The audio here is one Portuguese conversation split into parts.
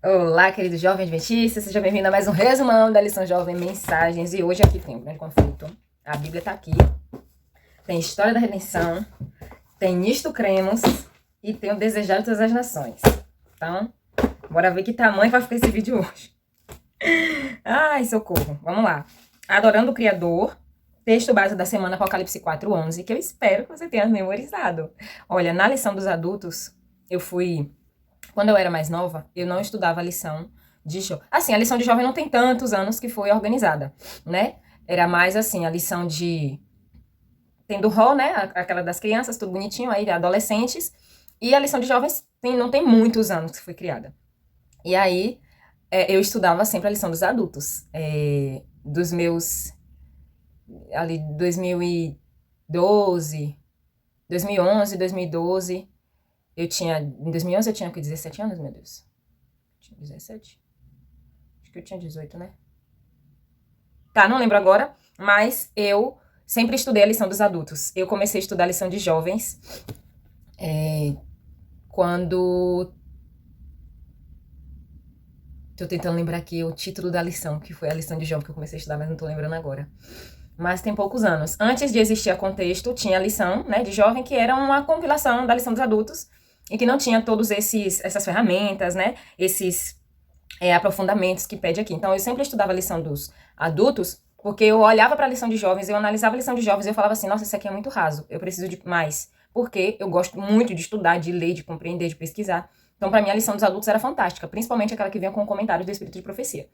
Olá, querido jovem adventista, seja bem-vindo a mais um resumão da lição Jovem Mensagens. E hoje aqui tem um grande conflito. A Bíblia tá aqui, tem História da Redenção, tem Nisto Cremos e tem o Desejado de Todas as Nações. Então, bora ver que tamanho vai ficar esse vídeo hoje. Ai, socorro. Vamos lá. Adorando o Criador, texto base da semana Apocalipse 4:11, que eu espero que você tenha memorizado. Olha, na lição dos adultos, quando eu era mais nova, eu não estudava a lição de jovem. Assim, a lição de jovem não tem tantos anos que foi organizada, né? Era mais assim, a lição de... Tem do rol, né? Aquela das crianças, tudo bonitinho, aí adolescentes. E a lição de jovens não tem muitos anos que foi criada. E aí, eu estudava sempre a lição dos adultos. Dos meus... Ali, 2012, 2011, 2012... Em 2011 eu tinha 17 anos, meu Deus. Tinha 17? Acho que eu tinha 18, né? Tá, não lembro agora, mas eu sempre estudei a lição dos adultos. Eu comecei a estudar a lição de jovens quando... Tô tentando lembrar aqui o título da lição, que foi a lição de jovem que eu comecei a estudar, mas não tô lembrando agora. Mas tem poucos anos. Antes de existir a Contexto, tinha a lição, né, de jovem, que era uma compilação da lição dos adultos, e que não tinha todos essas ferramentas, né, esses aprofundamentos que pede aqui. Então, eu sempre estudava a lição dos adultos, porque eu olhava para a lição de jovens, eu analisava a lição de jovens e eu falava assim, nossa, isso aqui é muito raso, eu preciso de mais. Porque eu gosto muito de estudar, de ler, de compreender, de pesquisar. Então, para mim, a lição dos adultos era fantástica, principalmente aquela que vinha com comentários do Espírito de Profecia.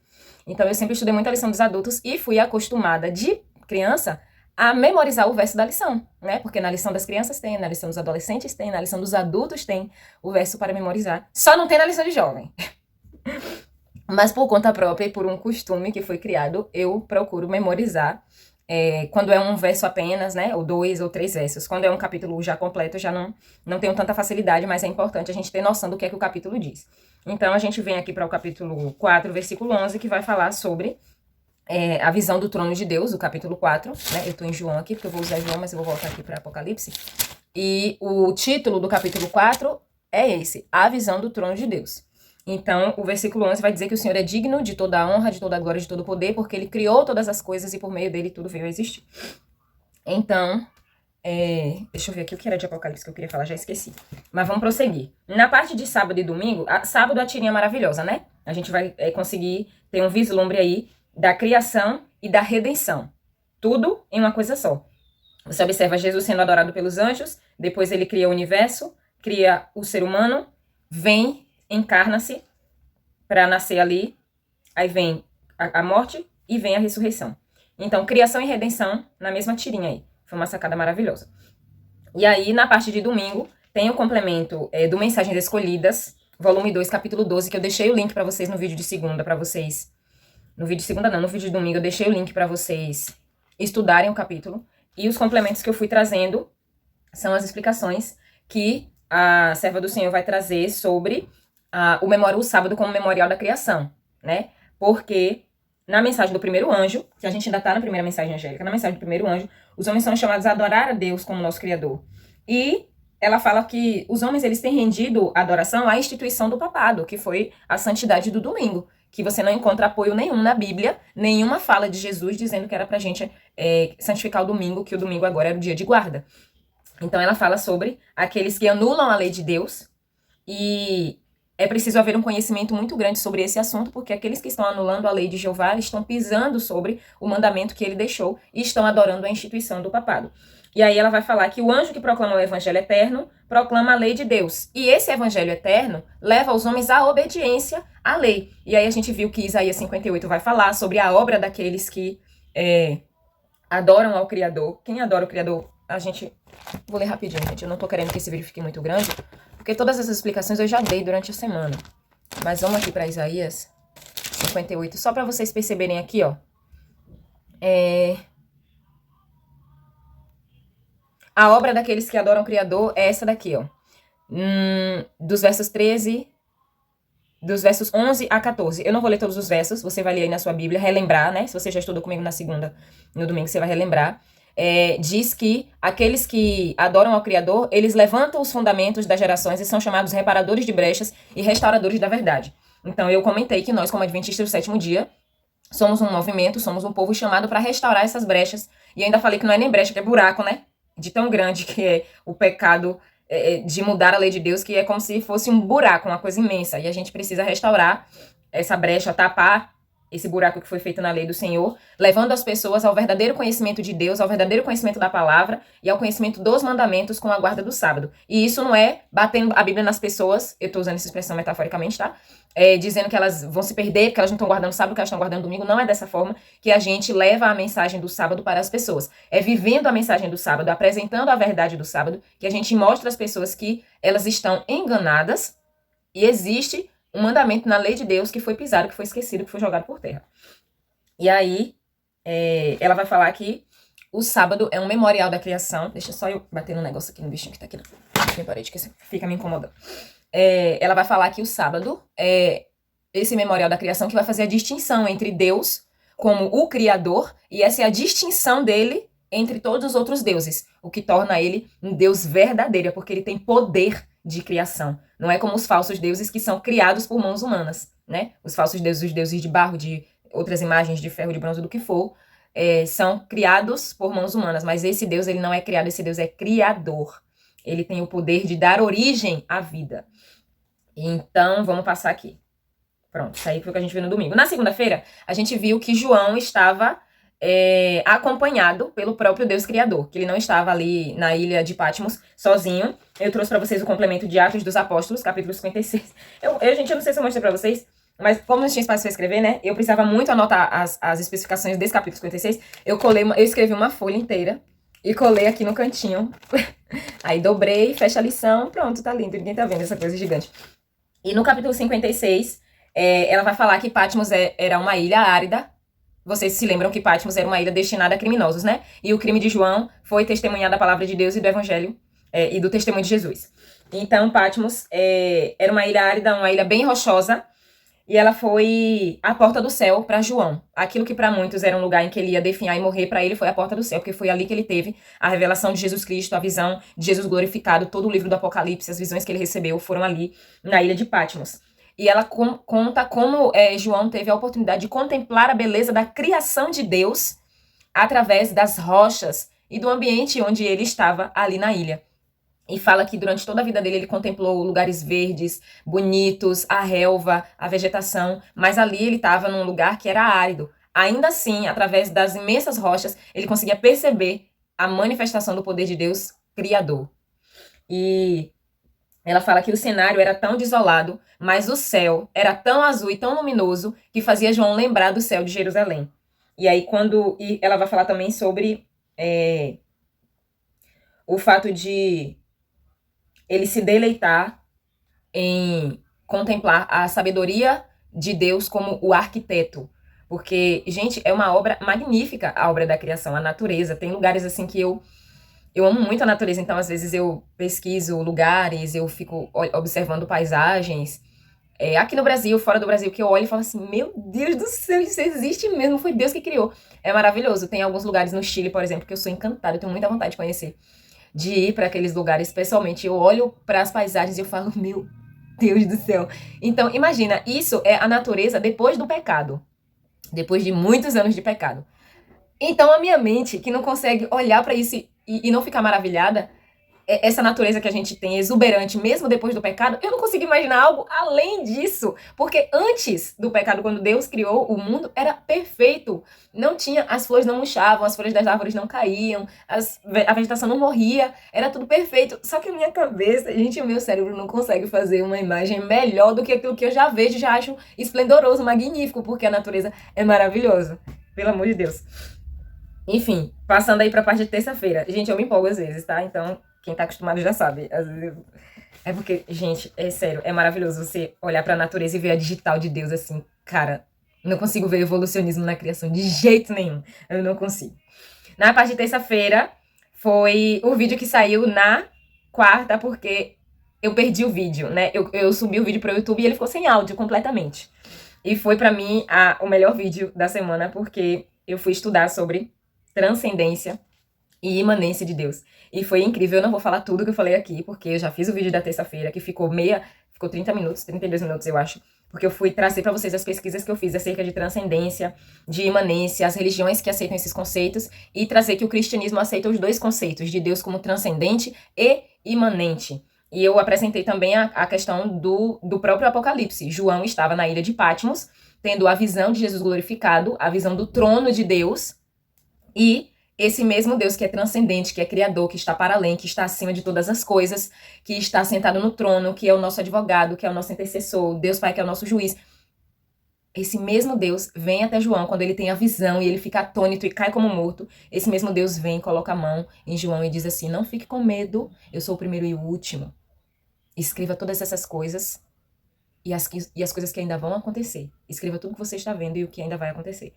Então, eu sempre estudei muito a lição dos adultos e fui acostumada de criança a memorizar o verso da lição, né? Porque na lição das crianças tem, na lição dos adolescentes tem, na lição dos adultos tem o verso para memorizar. Só não tem na lição de jovem. Mas por conta própria e por um costume que foi criado, eu procuro memorizar quando é um verso apenas, né? Ou 2 ou 3 versos. Quando é um capítulo já completo, eu já não tenho tanta facilidade, mas é importante a gente ter noção do que é que o capítulo diz. Então, a gente vem aqui para o capítulo 4, versículo 11, que vai falar sobre... a visão do trono de Deus, o capítulo 4, né? Eu tô em João aqui, porque eu vou usar João, mas eu vou voltar aqui para Apocalipse. E o título do capítulo 4 é esse, a visão do trono de Deus. Então, o versículo 11 vai dizer que o Senhor é digno de toda a honra, de toda a glória, de todo o poder, porque Ele criou todas as coisas e por meio dele tudo veio a existir. Então, deixa eu ver aqui o que era de Apocalipse que eu queria falar, já esqueci. Mas vamos prosseguir. Na parte de sábado e domingo, sábado a tirinha maravilhosa, né? A gente vai conseguir ter um vislumbre aí da criação e da redenção. Tudo em uma coisa só. Você observa Jesus sendo adorado pelos anjos, depois ele cria o universo, cria o ser humano, vem, encarna-se para nascer ali, aí vem a morte e vem a ressurreição. Então, criação e redenção na mesma tirinha aí. Foi uma sacada maravilhosa. E aí, na parte de domingo, tem o complemento do Mensagens Escolhidas, volume 2, capítulo 12, que eu deixei o link para vocês no vídeo de segunda, para vocês... No vídeo de segunda não, no vídeo de domingo eu deixei o link para vocês estudarem o capítulo. E os complementos que eu fui trazendo são as explicações que a serva do Senhor vai trazer sobre o sábado como memorial da criação, né? Porque na mensagem do primeiro anjo, que a gente ainda tá na primeira mensagem angélica, na mensagem do primeiro anjo, os homens são chamados a adorar a Deus como nosso Criador. E ela fala que os homens eles têm rendido adoração à instituição do papado, que foi a santidade do domingo. Que você não encontra apoio nenhum na Bíblia, nenhuma fala de Jesus dizendo que era pra gente santificar o domingo, que o domingo agora era o dia de guarda. Então ela fala sobre aqueles que anulam a lei de Deus, e é preciso haver um conhecimento muito grande sobre esse assunto, porque aqueles que estão anulando a lei de Jeová estão pisando sobre o mandamento que ele deixou e estão adorando a instituição do papado. E aí ela vai falar que o anjo que proclama o evangelho eterno proclama a lei de Deus. E esse evangelho eterno leva os homens à obediência à lei. E aí a gente viu que Isaías 58 vai falar sobre a obra daqueles que adoram ao Criador. Quem adora o Criador? Vou ler rapidinho, gente. Eu não tô querendo que esse vídeo fique muito grande, porque todas essas explicações eu já dei durante a semana. Mas vamos aqui para Isaías 58, só para vocês perceberem aqui, ó. A obra daqueles que adoram o Criador é essa daqui, ó. Dos versos 11 a 14. Eu não vou ler todos os versos, você vai ler aí na sua Bíblia, relembrar, né? Se você já estudou comigo na segunda, no domingo, você vai relembrar. Diz que aqueles que adoram ao Criador, eles levantam os fundamentos das gerações e são chamados reparadores de brechas e restauradores da verdade. Então eu comentei que nós, como adventistas do sétimo dia, somos um movimento, somos um povo chamado para restaurar essas brechas. E ainda falei que não é nem brecha, que é buraco, né? De tão grande que é o pecado de mudar a lei de Deus, que é como se fosse um buraco, uma coisa imensa. E a gente precisa restaurar essa brecha, tapar esse buraco que foi feito na lei do Senhor, levando as pessoas ao verdadeiro conhecimento de Deus, ao verdadeiro conhecimento da palavra e ao conhecimento dos mandamentos com a guarda do sábado. E isso não é batendo a Bíblia nas pessoas, eu tô usando essa expressão metaforicamente, tá? Dizendo que elas vão se perder, que elas não estão guardando sábado, que elas estão guardando domingo. Não é dessa forma que a gente leva a mensagem do sábado para as pessoas. É vivendo a mensagem do sábado, apresentando a verdade do sábado, que a gente mostra às pessoas que elas estão enganadas e existe um mandamento na lei de Deus que foi pisado, que foi esquecido, que foi jogado por terra. E aí, ela vai falar que o sábado é um memorial da criação. Deixa só eu bater no negócio aqui no bichinho que tá aqui na minha parede, que fica me incomodando. Ela vai falar que o sábado é esse memorial da criação que vai fazer a distinção entre Deus como o Criador, e essa é a distinção dele entre todos os outros deuses, o que torna ele um Deus verdadeiro, porque ele tem poder de criação. Não é como os falsos deuses que são criados por mãos humanas, né? Os falsos deuses, os deuses de barro, de outras imagens de ferro, de bronze, do que for, são criados por mãos humanas, mas esse Deus, ele não é criado, esse Deus é criador. Ele tem o poder de dar origem à vida. Então, vamos passar aqui. Pronto, isso aí foi o que a gente viu no domingo. Na segunda-feira, a gente viu que João estava acompanhado pelo próprio Deus Criador, que ele não estava ali na ilha de Patmos sozinho. Eu trouxe para vocês o complemento de Atos dos Apóstolos, capítulo 56. Gente, eu não sei se eu mostrei para vocês, mas como não tinha espaço para escrever, né? Eu precisava muito anotar as especificações desse capítulo 56. Eu escrevi uma folha inteira e colei aqui no cantinho. Aí dobrei, fecha a lição, pronto, tá lindo. Ninguém tá vendo essa coisa gigante. E no capítulo 56, ela vai falar que Patmos era uma ilha árida. Vocês se lembram que Patmos era uma ilha destinada a criminosos, né? E o crime de João foi testemunhar da palavra de Deus e do evangelho e do testemunho de Jesus. Então, Patmos era uma ilha árida, uma ilha bem rochosa, e ela foi a porta do céu para João. Aquilo que para muitos era um lugar em que ele ia definhar e morrer, para ele foi a porta do céu, porque foi ali que ele teve a revelação de Jesus Cristo, a visão de Jesus glorificado, todo o livro do Apocalipse, as visões que ele recebeu foram ali na ilha de Patmos. E ela conta como João teve a oportunidade de contemplar a beleza da criação de Deus através das rochas e do ambiente onde ele estava ali na ilha. E fala que durante toda a vida dele ele contemplou lugares verdes, bonitos, a relva, a vegetação, mas ali ele estava num lugar que era árido. Ainda assim, através das imensas rochas, ele conseguia perceber a manifestação do poder de Deus Criador. E ela fala que o cenário era tão desolado, mas o céu era tão azul e tão luminoso que fazia João lembrar do céu de Jerusalém. E aí e ela vai falar também sobre o fato de ele se deleitar em contemplar a sabedoria de Deus como o arquiteto. Porque, gente, é uma obra magnífica, a obra da criação, a natureza. Tem lugares assim que eu amo muito a natureza, então às vezes eu pesquiso lugares, eu fico observando paisagens. Aqui no Brasil, fora do Brasil, que eu olho e falo assim, meu Deus do céu, isso existe mesmo, foi Deus que criou. É maravilhoso. Tem alguns lugares no Chile, por exemplo, que eu sou encantada, eu tenho muita vontade de conhecer. De ir para aqueles lugares pessoalmente. Eu olho para as paisagens e eu falo, meu Deus do céu. Então, imagina, isso é a natureza depois do pecado. Depois de muitos anos de pecado. Então, a minha mente, que não consegue olhar para isso e não ficar maravilhada, essa natureza que a gente tem exuberante mesmo depois do pecado, eu não consigo imaginar algo além disso. Porque antes do pecado, quando Deus criou o mundo, era perfeito. Não tinha, as flores não murchavam, as folhas das árvores não caíam, a vegetação não morria, era tudo perfeito. Só que a minha cabeça, gente, o meu cérebro não consegue fazer uma imagem melhor do que aquilo que eu já vejo, já acho esplendoroso, magnífico, porque a natureza é maravilhosa. Pelo amor de Deus. Enfim, passando aí pra parte de terça-feira. Gente, eu me empolgo às vezes, tá? Então, quem tá acostumado já sabe. Às vezes... É porque, gente, é sério, é maravilhoso você olhar pra natureza e ver a digital de Deus assim. Cara, não consigo ver evolucionismo na criação de jeito nenhum. Eu não consigo. Na parte de terça-feira, foi o vídeo que saiu na quarta, porque eu perdi o vídeo, né? Eu subi o vídeo pro YouTube e ele ficou sem áudio completamente. E foi pra mim o melhor vídeo da semana, porque eu fui estudar sobre transcendência e imanência de Deus. E foi incrível, eu não vou falar tudo que eu falei aqui, porque eu já fiz o vídeo da terça-feira, que ficou 30 minutos, 32 minutos, eu acho. porque eu fui trazer para vocês as pesquisas que eu fiz acerca de transcendência, de imanência, as religiões que aceitam esses conceitos, e trazer que o cristianismo aceita os dois conceitos, de Deus como transcendente e imanente. E eu apresentei também a questão do próprio Apocalipse. João estava na ilha de Patmos, tendo a visão de Jesus glorificado, a visão do trono de Deus, e esse mesmo Deus que é transcendente, que é criador, que está para além, que está acima de todas as coisas, que está sentado no trono, que é o nosso advogado, que é o nosso intercessor, Deus Pai que é o nosso juiz. Esse mesmo Deus vem até João quando ele tem a visão e ele fica atônito e cai como morto. Esse mesmo Deus vem, coloca a mão em João e diz assim: não fique com medo, eu sou o primeiro e o último. Escreva todas essas coisas e as coisas que ainda vão acontecer. Escreva tudo que você está vendo e o que ainda vai acontecer.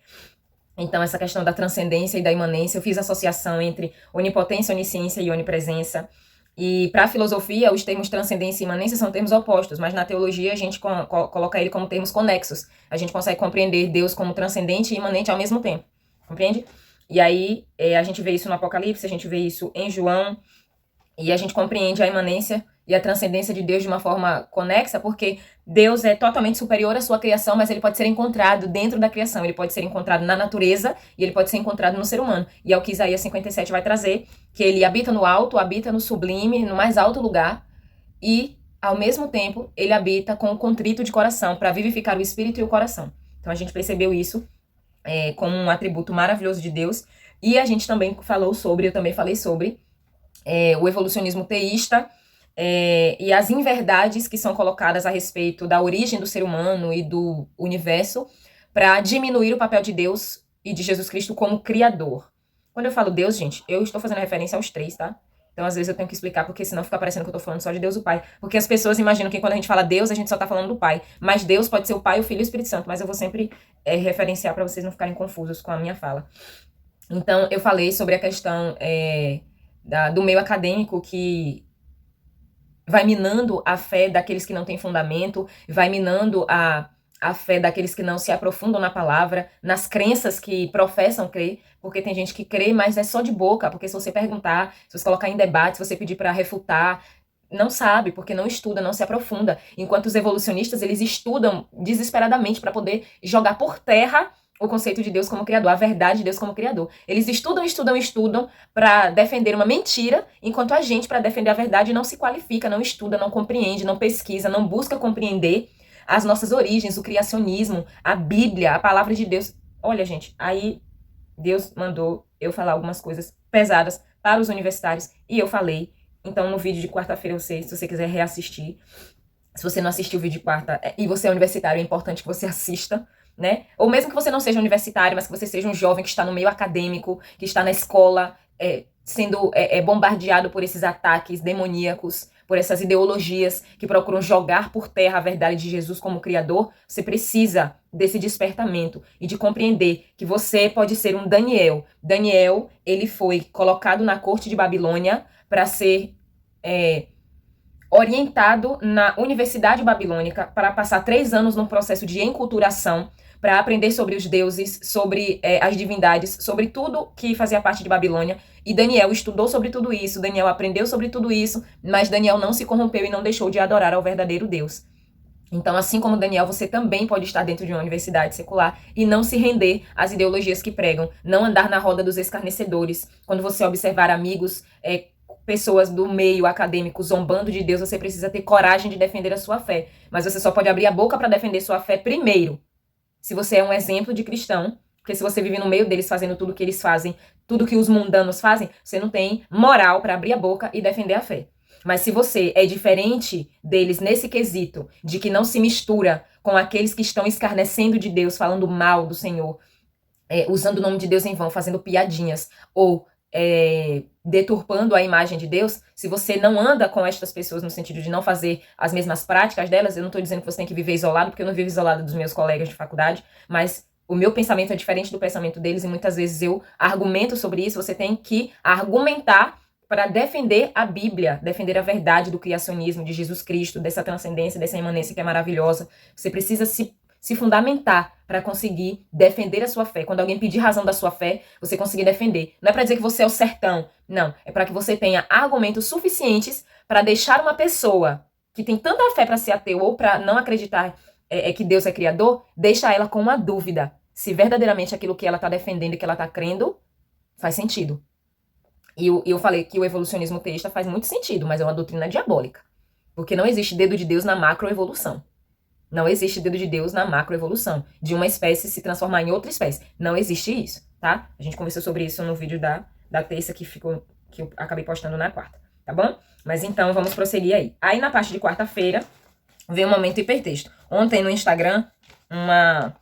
Então, essa questão da transcendência e da imanência, eu fiz associação entre onipotência, onisciência e onipresença. E para a filosofia, os termos transcendência e imanência são termos opostos, mas na teologia a gente coloca ele como termos conexos. A gente consegue compreender Deus como transcendente e imanente ao mesmo tempo, compreende? E aí a gente vê isso no Apocalipse, a gente vê isso em João, e a gente compreende a imanência e a transcendência de Deus de uma forma conexa, porque Deus é totalmente superior à sua criação, mas ele pode ser encontrado dentro da criação, ele pode ser encontrado na natureza e ele pode ser encontrado no ser humano. E é o que Isaías 57 vai trazer, que ele habita no alto, habita no sublime, no mais alto lugar, e, ao mesmo tempo, ele habita com o contrito de coração, para vivificar o espírito e o coração. Então a gente percebeu isso como um atributo maravilhoso de Deus, e a gente também falou sobre, eu também falei sobre, o evolucionismo teísta, e as inverdades que são colocadas a respeito da origem do ser humano e do universo para diminuir o papel de Deus e de Jesus Cristo como criador. Quando eu falo Deus, gente, eu estou fazendo referência aos três, tá? Então, às vezes eu tenho que explicar, porque senão fica parecendo que eu tô falando só de Deus o Pai. Porque as pessoas imaginam que quando a gente fala Deus, a gente só tá falando do Pai. Mas Deus pode ser o Pai, o Filho e o Espírito Santo. Mas eu vou sempre referenciar para vocês não ficarem confusos com a minha fala. Então, eu falei sobre a questão do meio acadêmico que vai minando a fé daqueles que não têm fundamento, vai minando a fé daqueles que não se aprofundam na palavra, nas crenças que professam crer, porque tem gente que crê, mas é só de boca, porque se você perguntar, se você colocar em debate, se você pedir para refutar, não sabe, porque não estuda, não se aprofunda. Enquanto os evolucionistas, eles estudam desesperadamente para poder jogar por terra o conceito de Deus como criador, a verdade de Deus como criador. Eles estudam para defender uma mentira, enquanto a gente, para defender a verdade, não se qualifica, não estuda, não compreende, não pesquisa, não busca compreender as nossas origens, o criacionismo, a Bíblia, a palavra de Deus. Olha, gente, aí Deus mandou eu falar algumas coisas pesadas para os universitários, e eu falei. Então, no vídeo de quarta-feira, se você quiser reassistir, se você não assistiu o vídeo de quarta e você é universitário, é importante que você assista, né? Ou mesmo que você não seja universitário, mas que você seja um jovem que está no meio acadêmico, que está na escola, sendo bombardeado por esses ataques demoníacos, por essas ideologias que procuram jogar por terra a verdade de Jesus como Criador. Você precisa desse despertamento e de compreender que você pode ser um Daniel. Daniel, ele foi colocado na corte de Babilônia para ser orientado na Universidade Babilônica, para passar 3 anos num processo de enculturação, para aprender sobre os deuses, sobre as divindades, sobre tudo que fazia parte de Babilônia. E Daniel estudou sobre tudo isso, Daniel aprendeu sobre tudo isso, mas Daniel não se corrompeu e não deixou de adorar ao verdadeiro Deus. Então, assim como Daniel, você também pode estar dentro de uma universidade secular e não se render às ideologias que pregam, não andar na roda dos escarnecedores. Quando você observar amigos, pessoas do meio acadêmico zombando de Deus, você precisa ter coragem de defender a sua fé. Mas você só pode abrir a boca para defender sua fé primeiro, se você é um exemplo de cristão, porque se você vive no meio deles fazendo tudo que eles fazem, tudo que os mundanos fazem, você não tem moral para abrir a boca e defender a fé. Mas se você é diferente deles nesse quesito, de que não se mistura com aqueles que estão escarnecendo de Deus, falando mal do Senhor, usando o nome de Deus em vão, fazendo piadinhas, ou deturpando a imagem de Deus, se você não anda com estas pessoas no sentido de não fazer as mesmas práticas delas, eu não estou dizendo que você tem que viver isolado, porque eu não vivo isolado dos meus colegas de faculdade, mas o meu pensamento é diferente do pensamento deles e muitas vezes eu argumento sobre isso. Você tem que argumentar para defender a Bíblia, defender a verdade do criacionismo, de Jesus Cristo, dessa transcendência, dessa imanência que é maravilhosa. Você precisa se fundamentar para conseguir defender a sua fé. Quando alguém pedir razão da sua fé, você conseguir defender. Não é para dizer que você é o sertão, não. É para que você tenha argumentos suficientes para deixar uma pessoa que tem tanta fé para ser ateu ou para não acreditar é que Deus é criador, deixa ela com uma dúvida se verdadeiramente aquilo que ela está defendendo e que ela está crendo faz sentido. E eu falei que o evolucionismo teísta faz muito sentido, mas é uma doutrina diabólica. Porque não existe dedo de Deus na macroevolução. Não existe dedo de Deus na macroevolução. De uma espécie se transformar em outra espécie. Não existe isso, tá? A gente conversou sobre isso no vídeo da terça que eu acabei postando na quarta, tá bom? Mas então, vamos prosseguir aí. Aí, na parte de quarta-feira, vem o momento hipertexto. Ontem, no Instagram, uma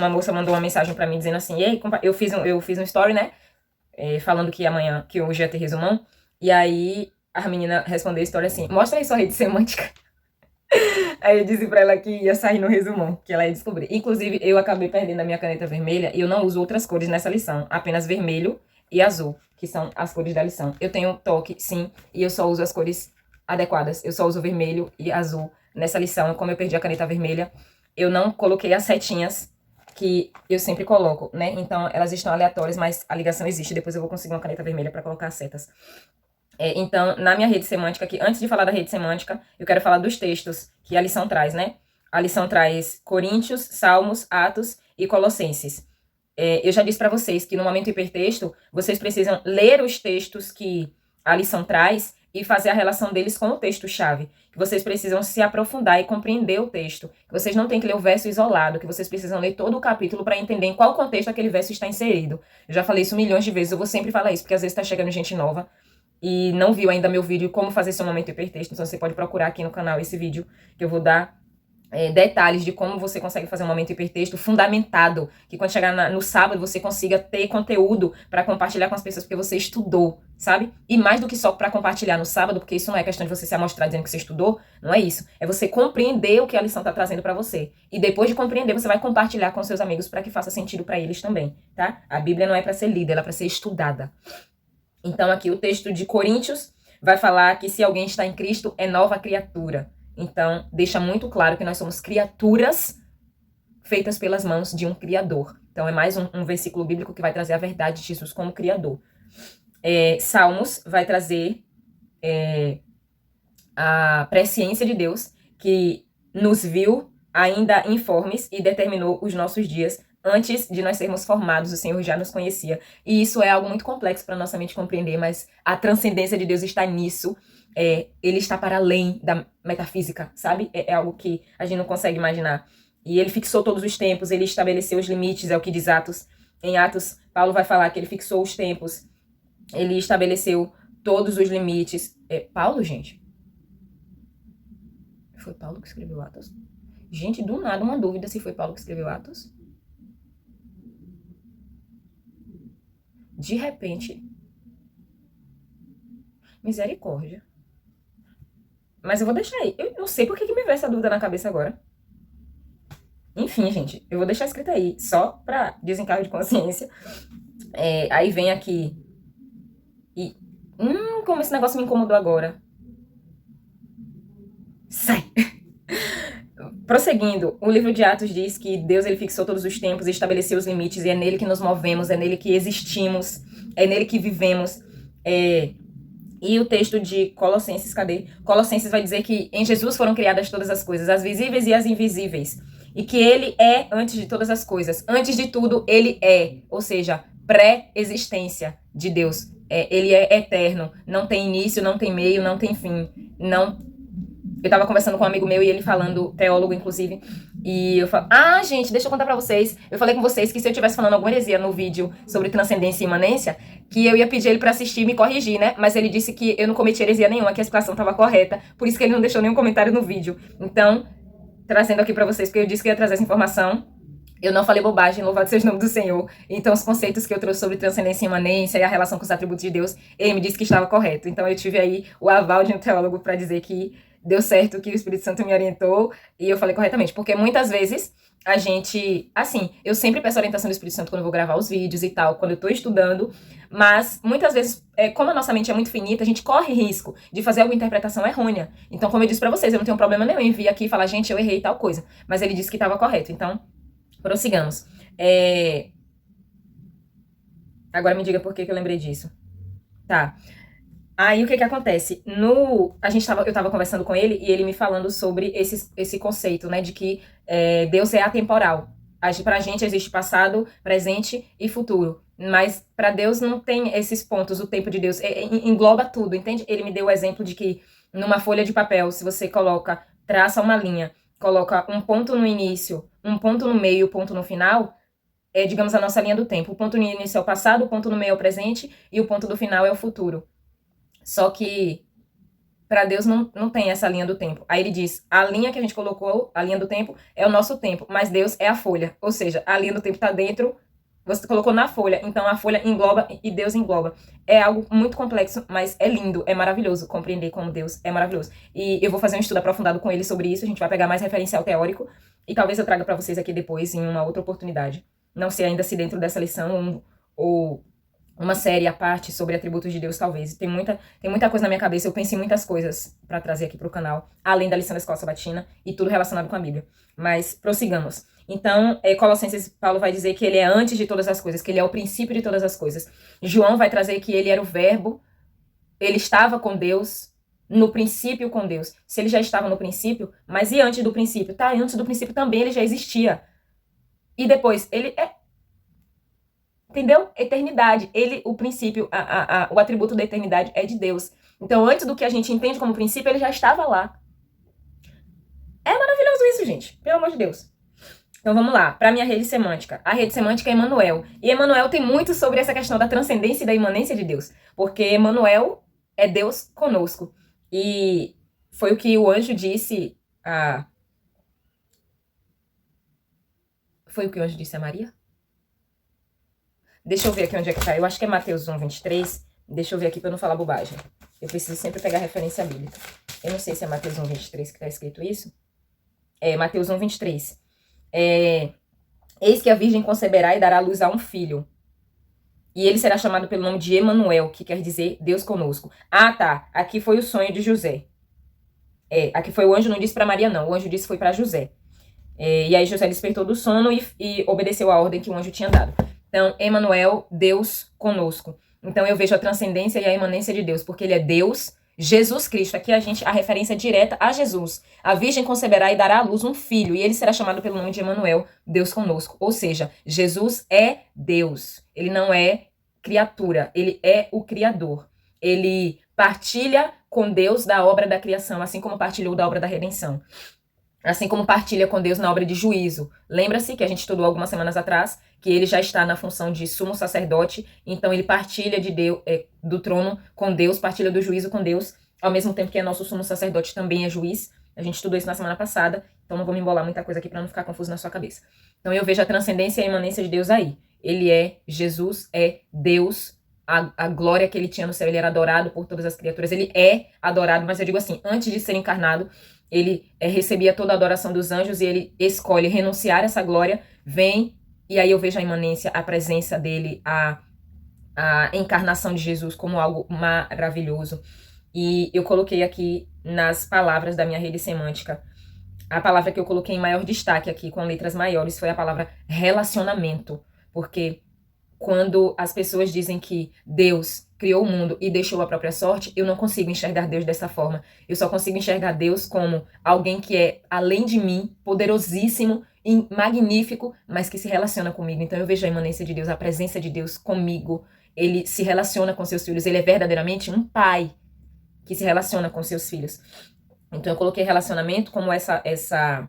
moça mandou uma mensagem pra mim dizendo assim, ei, eu fiz um story, né? Falando que hoje ia ter resumão. E aí, a menina respondeu a história assim, mostra aí sua rede semântica. Aí eu disse pra ela que ia sair no resumão, que ela ia descobrir. Inclusive, eu acabei perdendo a minha caneta vermelha e eu não uso outras cores nessa lição. Apenas vermelho e azul, que são as cores da lição. Eu tenho toque, sim, e eu só uso as cores adequadas. Eu só uso vermelho e azul nessa lição. Como eu perdi a caneta vermelha, eu não coloquei as setinhas que eu sempre coloco, né? Então, elas estão aleatórias, mas a ligação existe. Depois eu vou conseguir uma caneta vermelha pra colocar as setas. Então, na minha rede semântica aqui, antes de falar da rede semântica, eu quero falar dos textos que a lição traz, né? A lição traz Coríntios, Salmos, Atos e Colossenses. Eu já disse para vocês que no momento hipertexto, vocês precisam ler os textos que a lição traz e fazer a relação deles com o texto-chave. Que vocês precisam se aprofundar e compreender o texto. Que vocês não têm que ler o verso isolado, que vocês precisam ler todo o capítulo para entender em qual contexto aquele verso está inserido. Eu já falei isso milhões de vezes, eu vou sempre falar isso, porque às vezes está chegando gente nova e não viu ainda meu vídeo como fazer seu momento hipertexto, então você pode procurar aqui no canal esse vídeo, que eu vou dar detalhes de como você consegue fazer um momento hipertexto fundamentado, que quando chegar no sábado você consiga ter conteúdo para compartilhar com as pessoas, porque você estudou, sabe? E mais do que só para compartilhar no sábado, porque isso não é questão de você se amostrar dizendo que você estudou, não é isso. É você compreender o que a lição tá trazendo para você. E depois de compreender, você vai compartilhar com seus amigos para que faça sentido para eles também, tá? A Bíblia não é para ser lida, ela é para ser estudada. Então aqui o texto de Coríntios vai falar que se alguém está em Cristo é nova criatura. Então deixa muito claro que nós somos criaturas feitas pelas mãos de um Criador. Então é mais um versículo bíblico que vai trazer a verdade de Jesus como Criador. Salmos vai trazer a presciência de Deus que nos viu ainda informes e determinou os nossos dias. Antes de nós sermos formados, o Senhor já nos conhecia. E isso é algo muito complexo para nossa mente compreender, mas a transcendência de Deus está nisso. Ele está para além da metafísica, sabe? É algo que a gente não consegue imaginar. E ele fixou todos os tempos, ele estabeleceu os limites, é o que diz Atos. Em Atos, Paulo vai falar que ele fixou os tempos, ele estabeleceu todos os limites. Paulo, gente? Foi Paulo que escreveu Atos? Gente, do nada uma dúvida se foi Paulo que escreveu Atos. De repente, misericórdia. Mas eu vou deixar aí. Eu não sei por que me veio essa dúvida na cabeça agora. Enfim, gente, eu vou deixar escrito aí, só pra desencargo de consciência. Aí vem aqui. E. Como esse negócio me incomodou agora. Sai! Prosseguindo, o livro de Atos diz que Deus ele fixou todos os tempos e estabeleceu os limites, e é nele que nos movemos, é nele que existimos, é nele que vivemos. E o texto de Colossenses, cadê? Colossenses vai dizer que em Jesus foram criadas todas as coisas, as visíveis e as invisíveis, e que ele é antes de todas as coisas. Antes de tudo, ele é, ou seja, pré-existência de Deus. Ele é eterno, não tem início, não tem meio, não tem fim, não. Eu tava conversando com um amigo meu e ele falando, teólogo inclusive, e eu falo, gente, deixa eu contar pra vocês. Eu falei com vocês que se eu estivesse falando alguma heresia no vídeo sobre transcendência e imanência, que eu ia pedir ele pra assistir e me corrigir, né? Mas ele disse que eu não cometi heresia nenhuma, que a explicação tava correta, por isso que ele não deixou nenhum comentário no vídeo. Então, trazendo aqui pra vocês, porque eu disse que ia trazer essa informação, eu não falei bobagem, louvado seja o nome do Senhor. Então, os conceitos que eu trouxe sobre transcendência e imanência e a relação com os atributos de Deus, ele me disse que estava correto. Então, eu tive aí o aval de um teólogo pra dizer que deu certo, que o Espírito Santo me orientou e eu falei corretamente. Porque muitas vezes a gente, assim, eu sempre peço a orientação do Espírito Santo quando eu vou gravar os vídeos e tal, quando eu tô estudando, mas muitas vezes, como a nossa mente é muito finita, a gente corre risco de fazer alguma interpretação errônea. Então, como eu disse pra vocês, eu não tenho problema nenhum em vir aqui e falar, gente, eu errei tal coisa. Mas ele disse que estava correto, então, prossigamos. Agora me diga por que eu lembrei disso. Tá. Aí o que que acontece? Eu tava conversando com ele e ele me falando sobre esse conceito, né, de que Deus é atemporal. Pra gente existe passado, presente e futuro. Mas para Deus não tem esses pontos, o tempo de Deus engloba tudo, entende? Ele me deu o exemplo de que numa folha de papel, se você traça uma linha, coloca um ponto no início, um ponto no meio, um ponto no final, digamos, a nossa linha do tempo. O ponto no início é o passado, o ponto no meio é o presente e o ponto do final é o futuro. Só que para Deus não tem essa linha do tempo. Aí ele diz, a linha que a gente colocou, a linha do tempo, é o nosso tempo, mas Deus é a folha. Ou seja, a linha do tempo está dentro, você colocou na folha, então a folha engloba e Deus engloba. É algo muito complexo, mas é lindo, é maravilhoso compreender como Deus é maravilhoso. E eu vou fazer um estudo aprofundado com ele sobre isso, a gente vai pegar mais referencial teórico, e talvez eu traga para vocês aqui depois, em uma outra oportunidade. Não sei ainda se dentro dessa lição ou uma série à parte sobre atributos de Deus, talvez. Tem muita coisa na minha cabeça, eu penso em muitas coisas para trazer aqui pro canal, além da lição da escola sabatina e tudo relacionado com a Bíblia. Mas prossigamos. Então, Colossenses, Paulo vai dizer que ele é antes de todas as coisas, que ele é o princípio de todas as coisas. João vai trazer que ele era o verbo, ele estava com Deus, no princípio com Deus. Se ele já estava no princípio, mas e antes do princípio? Tá, antes do princípio também ele já existia. E depois, ele entendeu? Eternidade. O princípio, o atributo da eternidade é de Deus. Então, antes do que a gente entende como princípio, ele já estava lá. É maravilhoso isso, gente. Pelo amor de Deus. Então, vamos lá. Para minha rede semântica. A rede semântica é Emmanuel. E Emmanuel tem muito sobre essa questão da transcendência e da imanência de Deus. Porque Emmanuel é Deus conosco. E foi o que o anjo disse a... Foi o que o anjo disse a Maria? Deixa eu ver aqui onde é que tá. Eu acho que é Mateus 1, 23. Deixa eu ver aqui pra eu não falar bobagem. Eu preciso sempre pegar referência bíblica. Eu não sei se é Mateus 1, 23 que tá escrito isso. É Mateus 1, 23. Eis que a virgem conceberá e dará à luz a um filho. E ele será chamado pelo nome de Emanuel, que quer dizer Deus conosco. Ah, tá. Aqui foi o sonho de José. Aqui foi o anjo, não disse pra Maria, não. O anjo disse foi pra José. E aí José despertou do sono e obedeceu a ordem que o anjo tinha dado. Então, Emanuel, Deus conosco. Então, eu vejo a transcendência e a imanência de Deus, porque ele é Deus, Jesus Cristo. Aqui a referência direta a Jesus. A virgem conceberá e dará à luz um filho, e ele será chamado pelo nome de Emanuel, Deus conosco. Ou seja, Jesus é Deus. Ele não é criatura, ele é o Criador. Ele partilha com Deus da obra da criação, assim como partilhou da obra da redenção. Assim como partilha com Deus na obra de juízo. Lembra-se que a gente estudou algumas semanas atrás que ele já está na função de sumo sacerdote, então ele partilha de Deus, do trono com Deus, partilha do juízo com Deus, ao mesmo tempo que é nosso sumo sacerdote também é juiz. A gente estudou isso na semana passada, então não vou me embolar muita coisa aqui para não ficar confuso na sua cabeça. Então eu vejo a transcendência e a imanência de Deus aí. Jesus é Deus, a glória que ele tinha no céu, ele era adorado por todas as criaturas, ele é adorado, mas eu digo assim, antes de ser encarnado, ele recebia toda a adoração dos anjos e ele escolhe renunciar a essa glória, vem, e aí eu vejo a imanência, a presença dele, a encarnação de Jesus como algo maravilhoso. E eu coloquei aqui nas palavras da minha rede semântica, a palavra que eu coloquei em maior destaque aqui, com letras maiores, foi a palavra relacionamento, porque quando as pessoas dizem que Deus criou o mundo e deixou a própria sorte, eu não consigo enxergar Deus dessa forma. Eu só consigo enxergar Deus como alguém que é, além de mim, poderosíssimo e magnífico, mas que se relaciona comigo. Então eu vejo a imanência de Deus, a presença de Deus comigo. Ele se relaciona com seus filhos. Ele é verdadeiramente um pai que se relaciona com seus filhos. Então eu coloquei relacionamento como essa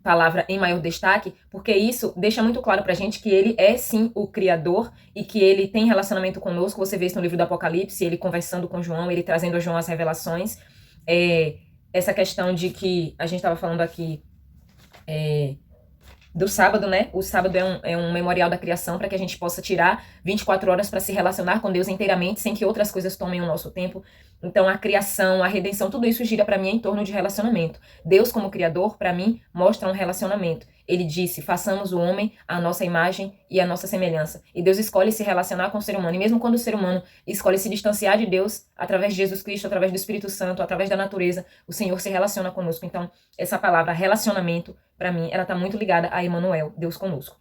palavra em maior destaque, porque isso deixa muito claro pra gente que ele é sim o Criador e que ele tem relacionamento conosco. Você vê isso no livro do Apocalipse, ele conversando com João, ele trazendo a João as revelações. Essa questão de que a gente estava falando aqui do sábado, né? O sábado é um memorial da criação para que a gente possa tirar 24 horas para se relacionar com Deus inteiramente, sem que outras coisas tomem o nosso tempo. Então, a criação, a redenção, tudo isso gira para mim em torno de relacionamento. Deus, como Criador, para mim, mostra um relacionamento. Ele disse, façamos o homem à nossa imagem e à nossa semelhança. E Deus escolhe se relacionar com o ser humano. E mesmo quando o ser humano escolhe se distanciar de Deus, através de Jesus Cristo, através do Espírito Santo, através da natureza, o Senhor se relaciona conosco. Então, essa palavra relacionamento, para mim, ela está muito ligada a Emmanuel, Deus conosco.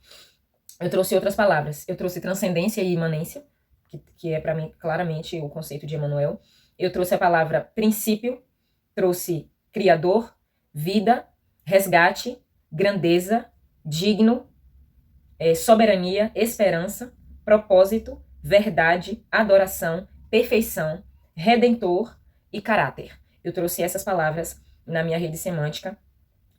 Eu trouxe outras palavras. Eu trouxe transcendência e imanência. que é para mim claramente o conceito de Emanuel. Eu trouxe a palavra princípio, trouxe criador, vida, resgate, grandeza, digno, soberania, esperança, propósito, verdade, adoração, perfeição, redentor e caráter. Eu trouxe essas palavras na minha rede semântica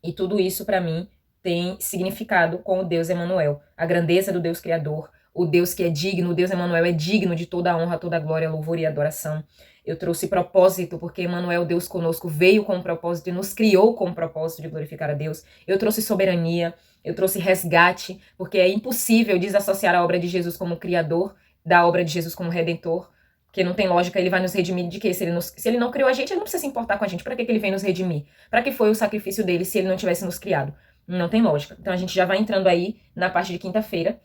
e tudo isso para mim tem significado com o Deus Emanuel, a grandeza do Deus Criador, o Deus que é digno, o Deus Emanuel é digno de toda a honra, toda a glória, louvor e adoração. Eu trouxe propósito, porque Emanuel, Deus conosco, veio com um propósito e nos criou com o propósito de glorificar a Deus. Eu trouxe soberania, eu trouxe resgate, porque é impossível desassociar a obra de Jesus como Criador da obra de Jesus como Redentor, porque não tem lógica, ele vai nos redimir de quê? Se ele não criou a gente, ele não precisa se importar com a gente. Para que ele vem nos redimir? Para que foi o sacrifício dele se ele não tivesse nos criado? Não tem lógica. Então a gente já vai entrando aí na parte de quinta-feira.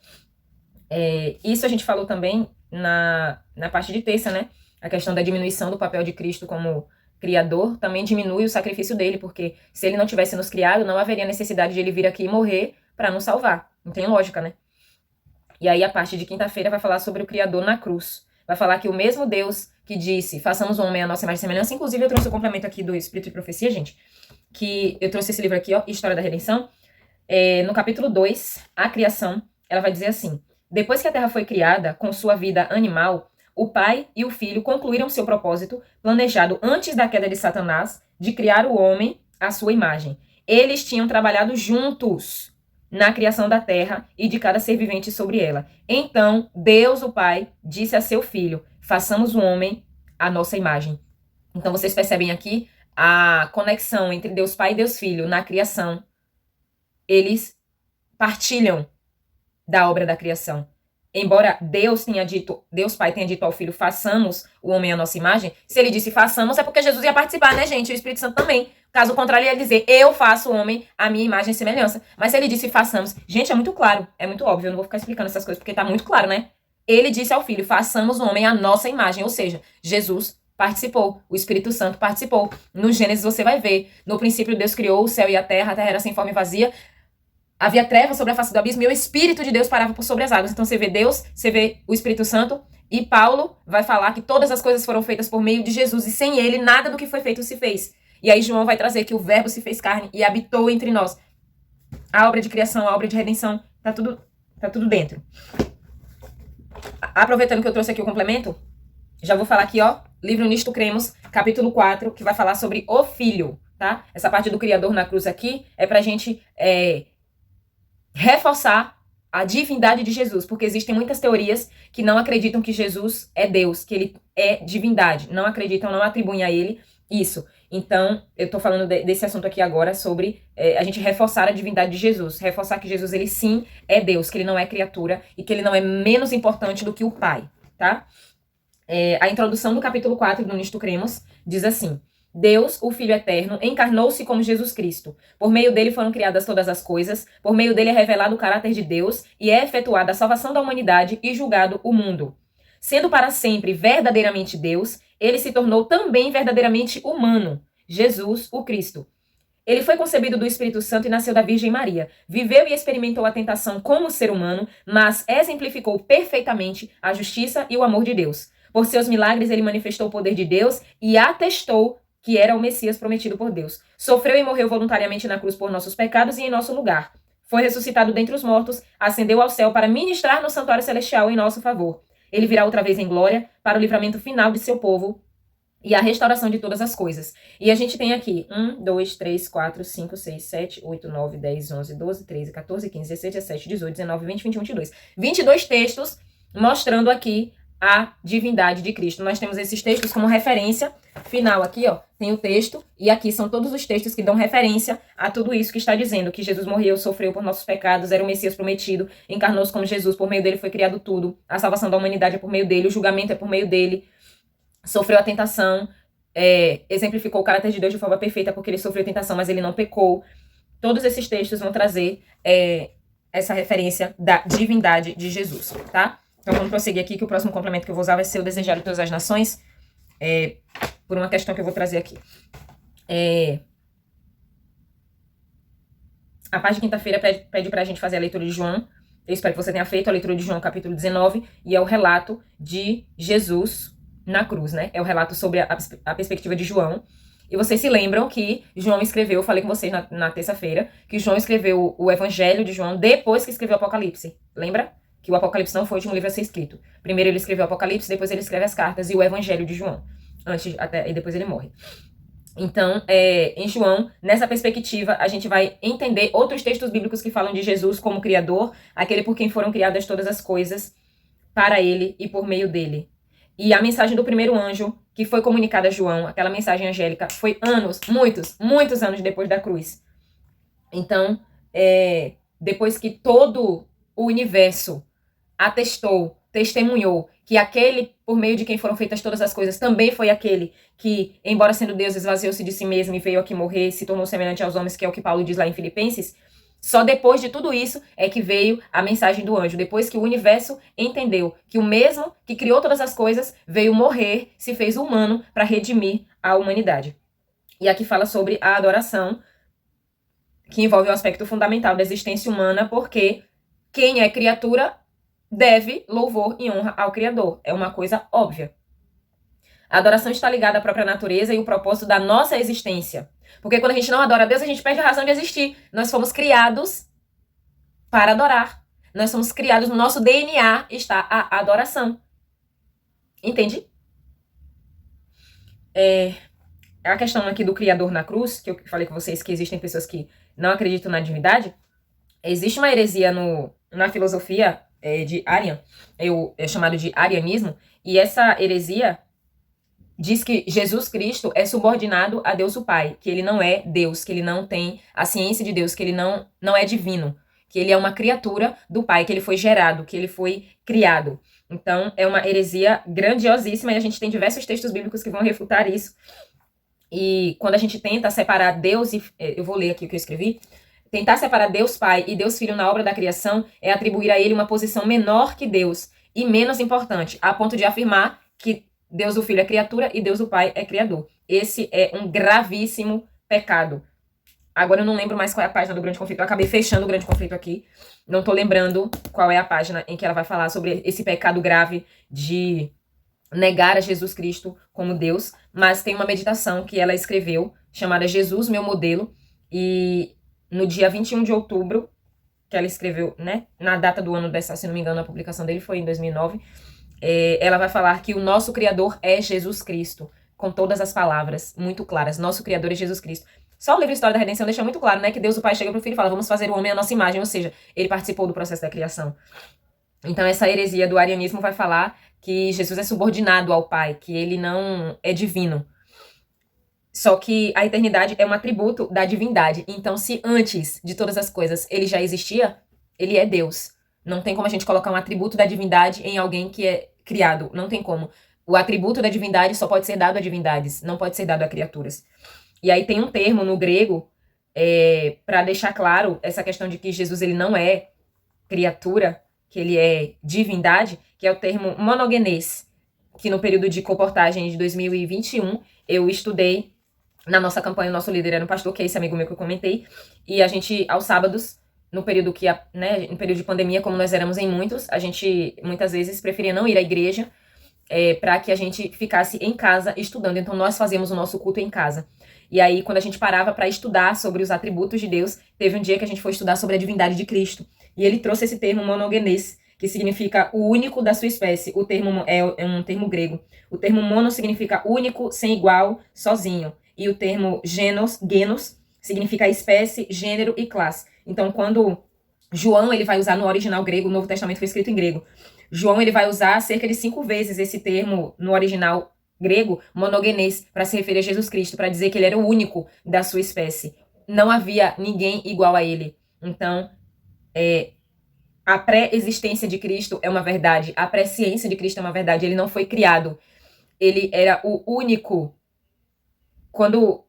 Isso a gente falou também na parte de terça, né? A questão da diminuição do papel de Cristo como Criador também diminui o sacrifício dele, porque se ele não tivesse nos criado, não haveria necessidade de ele vir aqui e morrer para nos salvar. Não tem lógica, né? E aí a parte de quinta-feira vai falar sobre o Criador na cruz. Vai falar que o mesmo Deus que disse, façamos o homem à nossa imagem e semelhança, inclusive eu trouxe o complemento aqui do Espírito de Profecia, gente, que eu trouxe esse livro aqui, ó, História da Redenção, no capítulo 2, a criação, ela vai dizer assim: depois que a terra foi criada, com sua vida animal, o pai e o filho concluíram seu propósito, planejado antes da queda de Satanás, de criar o homem à sua imagem. Eles tinham trabalhado juntos na criação da terra e de cada ser vivente sobre ela. Então, Deus, o Pai, disse a seu filho, façamos o homem à nossa imagem. Então, vocês percebem aqui a conexão entre Deus Pai e Deus Filho na criação. Eles partilham da obra da criação. Embora Deus Pai tenha dito ao Filho, façamos o homem à nossa imagem, se ele disse façamos, é porque Jesus ia participar, né, gente? O Espírito Santo também. Caso contrário, ele ia dizer, eu faço o homem à minha imagem e semelhança. Mas se ele disse façamos, gente, é muito claro, é muito óbvio, eu não vou ficar explicando essas coisas, porque tá muito claro, né? Ele disse ao Filho, façamos o homem à nossa imagem, ou seja, Jesus participou, o Espírito Santo participou. No Gênesis você vai ver, no princípio Deus criou o céu e a terra era sem forma e vazia, havia trevas sobre a face do abismo e o Espírito de Deus parava por sobre as águas. Então você vê Deus, você vê o Espírito Santo, e Paulo vai falar que todas as coisas foram feitas por meio de Jesus, e sem ele nada do que foi feito se fez. E aí João vai trazer que o verbo se fez carne e habitou entre nós. A obra de criação, a obra de redenção, tá tudo dentro. Aproveitando que eu trouxe aqui o complemento, já vou falar aqui, ó, livro Nisto Cremos, capítulo 4, que vai falar sobre o Filho, tá? Essa parte do Criador na cruz aqui é pra gente reforçar a divindade de Jesus, porque existem muitas teorias que não acreditam que Jesus é Deus, que ele é divindade, não acreditam, não atribuem a ele isso. Então, eu tô falando desse assunto aqui agora sobre a gente reforçar a divindade de Jesus, reforçar que Jesus, ele sim é Deus, que ele não é criatura e que ele não é menos importante do que o Pai, tá? A introdução do capítulo 4 do Nisto Cremos diz assim: Deus, o Filho Eterno, encarnou-se como Jesus Cristo. Por meio dele foram criadas todas as coisas, por meio dele é revelado o caráter de Deus e é efetuada a salvação da humanidade e julgado o mundo. Sendo para sempre verdadeiramente Deus, ele se tornou também verdadeiramente humano, Jesus, o Cristo. Ele foi concebido do Espírito Santo e nasceu da Virgem Maria. Viveu e experimentou a tentação como ser humano, mas exemplificou perfeitamente a justiça e o amor de Deus. Por seus milagres, ele manifestou o poder de Deus e atestou que era o Messias prometido por Deus. Sofreu e morreu voluntariamente na cruz por nossos pecados e em nosso lugar. Foi ressuscitado dentre os mortos, ascendeu ao céu para ministrar no santuário celestial em nosso favor. Ele virá outra vez em glória para o livramento final de seu povo e a restauração de todas as coisas. E a gente tem aqui 1, 2, 3, 4, 5, 6, 7, 8, 9, 10, 11, 12, 13, 14, 15, 16, 17, 18, 19, 20, 21, 22. 22 textos mostrando aqui a divindade de Cristo. Nós temos esses textos como referência final aqui, ó, tem o texto, e aqui são todos os textos que dão referência a tudo isso que está dizendo, que Jesus morreu, sofreu por nossos pecados, era o Messias prometido, encarnou-se como Jesus, por meio dele foi criado tudo, a salvação da humanidade é por meio dele, o julgamento é por meio dele, sofreu a tentação, exemplificou o caráter de Deus de forma perfeita, porque ele sofreu a tentação, mas ele não pecou. Todos esses textos vão trazer essa referência da divindade de Jesus, tá? Então vamos prosseguir aqui, que o próximo complemento que eu vou usar vai ser o desejado de todas as nações, por uma questão que eu vou trazer aqui. A parte de quinta-feira pede pra gente fazer a leitura de João Eu espero que você tenha feito a leitura de João capítulo 19, e é o relato de Jesus na cruz, né? É o relato sobre a perspectiva de João. E vocês se lembram que João escreveu, eu falei com vocês na terça-feira, que João escreveu o Evangelho de João depois que escreveu o Apocalipse. Lembra? Que o Apocalipse não foi o último livro a ser escrito. Primeiro ele escreveu o Apocalipse, depois ele escreve as cartas e o Evangelho de João. E depois ele morre. Então, em João, nessa perspectiva, a gente vai entender outros textos bíblicos que falam de Jesus como Criador, aquele por quem foram criadas todas as coisas, para ele e por meio dele. E a mensagem do primeiro anjo, que foi comunicada a João, aquela mensagem angélica, foi anos, muitos anos depois da cruz. Então, depois que todo o universo atestou, testemunhou que aquele por meio de quem foram feitas todas as coisas também foi aquele que, embora sendo Deus, esvaziou-se de si mesmo e veio aqui morrer, se tornou semelhante aos homens, que é o que Paulo diz lá em Filipenses. Só depois de tudo isso é que veio a mensagem do anjo. Depois que o universo entendeu que o mesmo que criou todas as coisas veio morrer, se fez humano para redimir a humanidade. E aqui fala sobre a adoração, que envolve o aspecto fundamental da existência humana, porque quem é criatura deve louvor e honra ao Criador. É uma coisa óbvia. A adoração está ligada à própria natureza e o propósito da nossa existência. Porque quando a gente não adora a Deus, a gente perde a razão de existir. Nós fomos criados para adorar. Nós somos criados, no nosso DNA está a adoração. Entende? A questão aqui do Criador na cruz, que eu falei com vocês que existem pessoas que não acreditam na divindade. Existe uma heresia na filosofia de Arian, é chamado de arianismo, e essa heresia diz que Jesus Cristo é subordinado a Deus o Pai, que ele não é Deus, que ele não tem a ciência de Deus, que ele não é divino, que ele é uma criatura do Pai, que ele foi gerado, que ele foi criado. Então, é uma heresia grandiosíssima, e a gente tem diversos textos bíblicos que vão refutar isso. E quando a gente tenta separar Deus, eu vou ler aqui o que eu escrevi, tentar separar Deus Pai e Deus Filho na obra da criação é atribuir a ele uma posição menor que Deus e menos importante, a ponto de afirmar que Deus o Filho é criatura e Deus o Pai é criador. Esse é um gravíssimo pecado. Agora eu não lembro mais qual é a página do Grande Conflito. Eu acabei fechando o Grande Conflito aqui. Não tô lembrando qual é a página em que ela vai falar sobre esse pecado grave de negar a Jesus Cristo como Deus. Mas tem uma meditação que ela escreveu, chamada Jesus, Meu Modelo. E no dia 21 de outubro, que ela escreveu, né? Na data do ano dessa, se não me engano, a publicação dele foi em 2009. Ela vai falar que o nosso Criador é Jesus Cristo, com todas as palavras muito claras. Nosso Criador é Jesus Cristo. Só o livro História da Redenção deixa muito claro, né, que Deus o Pai chega pro Filho e fala, vamos fazer o homem à nossa imagem, ou seja, ele participou do processo da criação. Então essa heresia do arianismo vai falar que Jesus é subordinado ao Pai, que ele não é divino. Só que a eternidade é um atributo da divindade. Então, se antes de todas as coisas ele já existia, ele é Deus. Não tem como a gente colocar um atributo da divindade em alguém que é criado. Não tem como. O atributo da divindade só pode ser dado a divindades, não pode ser dado a criaturas. E aí tem um termo no grego para deixar claro essa questão de que Jesus ele não é criatura, que ele é divindade, que é o termo monogenês, que no período de comportagem de 2021 eu estudei na nossa campanha. O nosso líder era um pastor, que é esse amigo meu que eu comentei, e a gente, aos sábados, no período no período de pandemia, como nós éramos em muitos, a gente muitas vezes preferia não ir à igreja para que a gente ficasse em casa estudando. Então nós fazíamos o nosso culto em casa. E aí, quando a gente parava para estudar sobre os atributos de Deus, teve um dia que a gente foi estudar sobre a divindade de Cristo. E ele trouxe esse termo monogenês, que significa o único da sua espécie. O termo é um termo grego. O termo mono significa único, sem igual, sozinho. E o termo genos significa espécie, gênero e classe. Então, quando João ele vai usar no original grego, o Novo Testamento foi escrito em grego, João ele vai usar cerca de 5 vezes esse termo no original grego, monogenês, para se referir a Jesus Cristo, para dizer que ele era o único da sua espécie. Não havia ninguém igual a ele. Então, a pré-existência de Cristo é uma verdade, a presciência de Cristo é uma verdade. Ele não foi criado. Ele era o único. Quando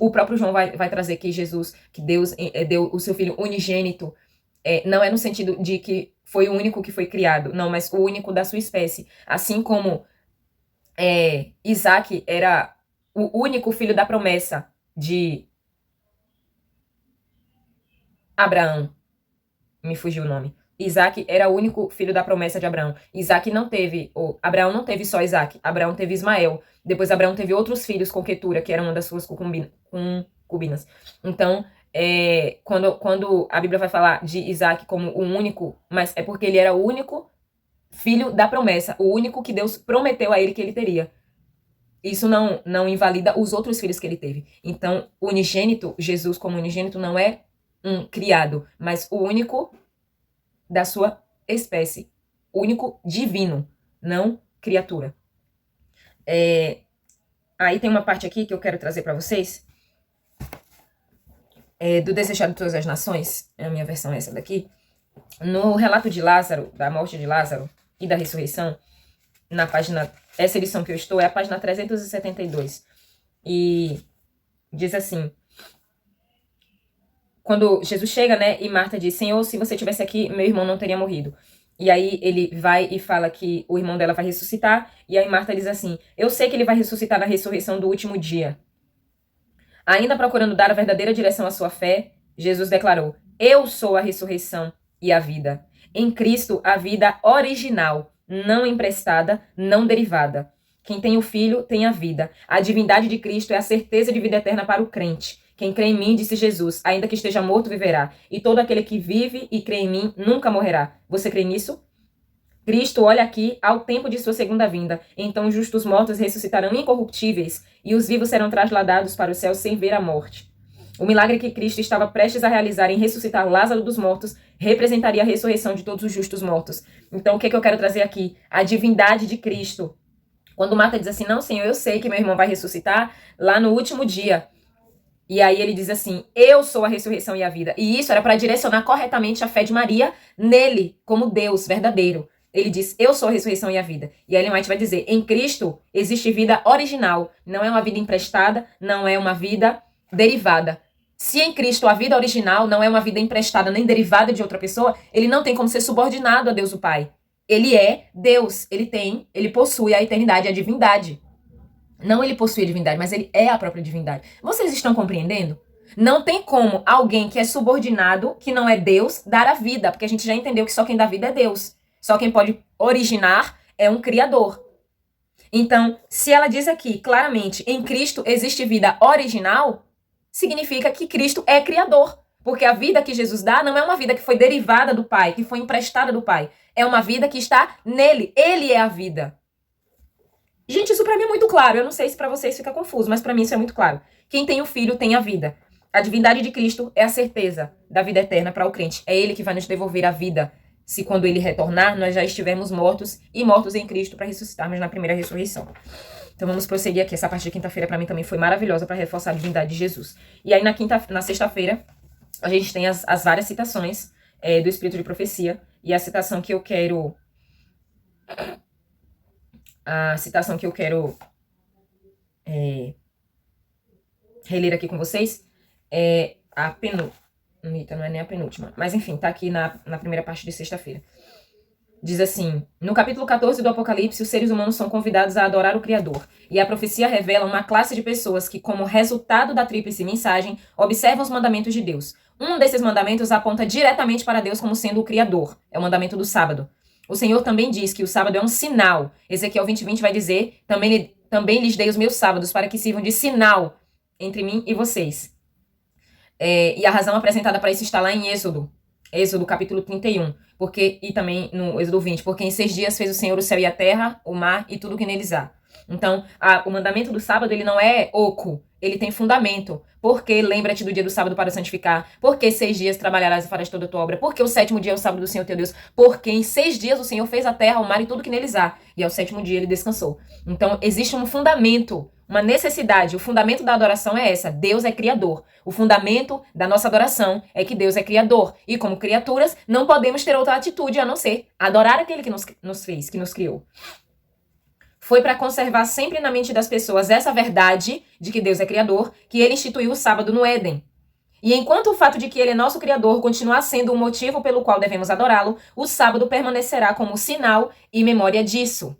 o próprio João vai trazer que Jesus, que Deus deu o seu filho unigênito, não é no sentido de que foi o único que foi criado, não, mas o único da sua espécie. Assim como Isaac era o único filho da promessa de Abraão. me fugiu o nome. Isaac era o único filho da promessa de Abraão. Abraão não teve só Isaac, Abraão teve Ismael. Depois Abraão teve outros filhos com Quetura, que era uma das suas concubinas. Então, quando a Bíblia vai falar de Isaac como o único, mas é porque ele era o único filho da promessa, o único que Deus prometeu a ele que ele teria. Isso não invalida os outros filhos que ele teve. Então, o unigênito, Jesus como unigênito, não é um criado, mas o único da sua espécie. O único divino, não criatura. Aí tem uma parte aqui que eu quero trazer para vocês. Do Desejado de Todas as Nações, a minha versão é essa daqui. No relato de Lázaro, da morte de Lázaro e da ressurreição, na página, essa edição que eu estou é a página 372. E diz assim: quando Jesus chega, né, e Marta diz: Senhor, se você estivesse aqui, meu irmão não teria morrido. E aí ele vai e fala que o irmão dela vai ressuscitar, e aí Marta diz assim: eu sei que ele vai ressuscitar na ressurreição do último dia. Ainda procurando dar a verdadeira direção à sua fé, Jesus declarou: eu sou a ressurreição e a vida. Em Cristo, a vida original, não emprestada, não derivada. Quem tem o Filho tem a vida. A divindade de Cristo é a certeza de vida eterna para o crente. Quem crê em mim, disse Jesus, ainda que esteja morto, viverá. E todo aquele que vive e crê em mim nunca morrerá. Você crê nisso? Cristo olha aqui ao tempo de sua segunda vinda. Então os justos mortos ressuscitarão incorruptíveis e os vivos serão trasladados para o céu sem ver a morte. O milagre que Cristo estava prestes a realizar em ressuscitar Lázaro dos mortos representaria a ressurreição de todos os justos mortos. Então o que eu quero trazer aqui? A divindade de Cristo. Quando Marta diz assim: não, Senhor, eu sei que meu irmão vai ressuscitar lá no último dia. E aí ele diz assim: eu sou a ressurreição e a vida. E isso era para direcionar corretamente a fé de Maria nele, como Deus verdadeiro. Ele diz: eu sou a ressurreição e a vida. E aí Ellen White vai dizer: em Cristo existe vida original. Não é uma vida emprestada, não é uma vida derivada. Se em Cristo a vida original não é uma vida emprestada nem derivada de outra pessoa, ele não tem como ser subordinado a Deus o Pai. Ele é Deus, ele possui a eternidade, a divindade. Não ele possui a divindade, mas ele é a própria divindade. Vocês estão compreendendo? Não tem como alguém que é subordinado, que não é Deus, dar a vida, porque a gente já entendeu que só quem dá vida é Deus. Só quem pode originar é um criador. Então, se ela diz aqui, claramente, em Cristo existe vida original, significa que Cristo é criador. Porque a vida que Jesus dá não é uma vida que foi derivada do Pai, que foi emprestada do Pai. É uma vida que está nele. Ele é a vida. Gente, isso pra mim é muito claro. Eu não sei se pra vocês fica confuso, mas pra mim isso é muito claro. Quem tem o Filho tem a vida. A divindade de Cristo é a certeza da vida eterna para o crente. É ele que vai nos devolver a vida. Se quando ele retornar, nós já estivermos mortos e mortos em Cristo para ressuscitarmos na primeira ressurreição. Então vamos prosseguir aqui. Essa parte de quinta-feira para mim também foi maravilhosa para reforçar a divindade de Jesus. E aí na sexta-feira a gente tem as várias citações do Espírito de Profecia. E a citação que eu quero... reler aqui com vocês é a penúltima. Não é nem a penúltima. Mas enfim, tá aqui na primeira parte de sexta-feira. Diz assim: no capítulo 14 do Apocalipse, os seres humanos são convidados a adorar o Criador. E a profecia revela uma classe de pessoas que, como resultado da tríplice mensagem, observam os mandamentos de Deus. Um desses mandamentos aponta diretamente para Deus como sendo o Criador. É o mandamento do sábado. O Senhor também diz que o sábado é um sinal. Ezequiel 20:20 vai dizer: também lhes dei os meus sábados para que sirvam de sinal entre mim e vocês. E a razão apresentada para isso está lá em Êxodo capítulo 31, e também no Êxodo 20, porque em 6 dias fez o Senhor o céu e a terra, o mar e tudo o que neles há. Então, o mandamento do sábado, ele não é oco, ele tem fundamento. Porque lembra-te do dia do sábado para santificar, porque 6 dias trabalharás e farás toda a tua obra, porque o 7º dia é o sábado do Senhor teu Deus, porque em 6 dias o Senhor fez a terra, o mar e tudo que neles há, e ao 7º dia ele descansou. Então, existe um fundamento, uma necessidade. O fundamento da adoração é essa: Deus é criador. O fundamento da nossa adoração é que Deus é criador. E como criaturas, não podemos ter outra atitude a não ser adorar aquele que nos fez, que nos criou. Foi para conservar sempre na mente das pessoas essa verdade de que Deus é criador, que ele instituiu o sábado no Éden. E enquanto o fato de que ele é nosso criador continuar sendo o motivo pelo qual devemos adorá-lo, o sábado permanecerá como sinal e memória disso.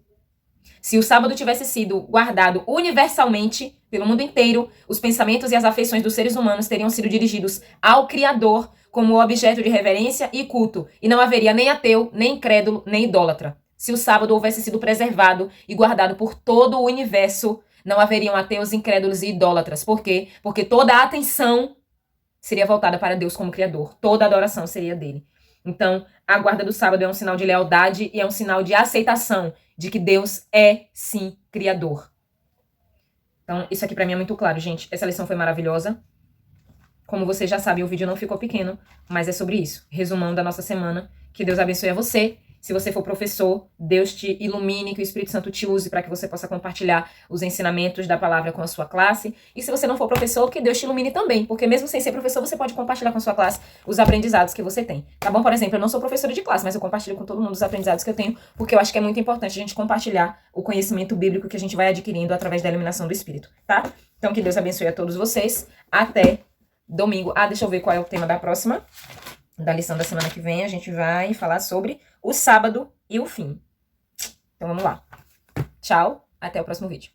Se o sábado tivesse sido guardado universalmente pelo mundo inteiro, os pensamentos e as afeições dos seres humanos teriam sido dirigidos ao Criador, como objeto de reverência e culto, e não haveria nem ateu, nem incrédulo, nem idólatra. Se o sábado houvesse sido preservado e guardado por todo o universo, não haveriam ateus, incrédulos e idólatras. Por quê? Porque toda a atenção seria voltada para Deus como Criador. Toda a adoração seria dele. Então, a guarda do sábado é um sinal de lealdade e é um sinal de aceitação de que Deus é, sim, Criador. Então, isso aqui pra mim é muito claro, gente. Essa lição foi maravilhosa. Como você já sabe, o vídeo não ficou pequeno, mas é sobre isso. Resumão da nossa semana. Que Deus abençoe a você. Se você for professor, Deus te ilumine, que o Espírito Santo te use para que você possa compartilhar os ensinamentos da palavra com a sua classe. E se você não for professor, que Deus te ilumine também, porque mesmo sem ser professor, você pode compartilhar com a sua classe os aprendizados que você tem. Tá bom? Por exemplo, eu não sou professora de classe, mas eu compartilho com todo mundo os aprendizados que eu tenho, porque eu acho que é muito importante a gente compartilhar o conhecimento bíblico que a gente vai adquirindo através da iluminação do Espírito, tá? Então, que Deus abençoe a todos vocês. Até domingo. Deixa eu ver qual é o tema da próxima. Da lição da semana que vem, a gente vai falar sobre o sábado e o fim. Então vamos lá. Tchau, até o próximo vídeo.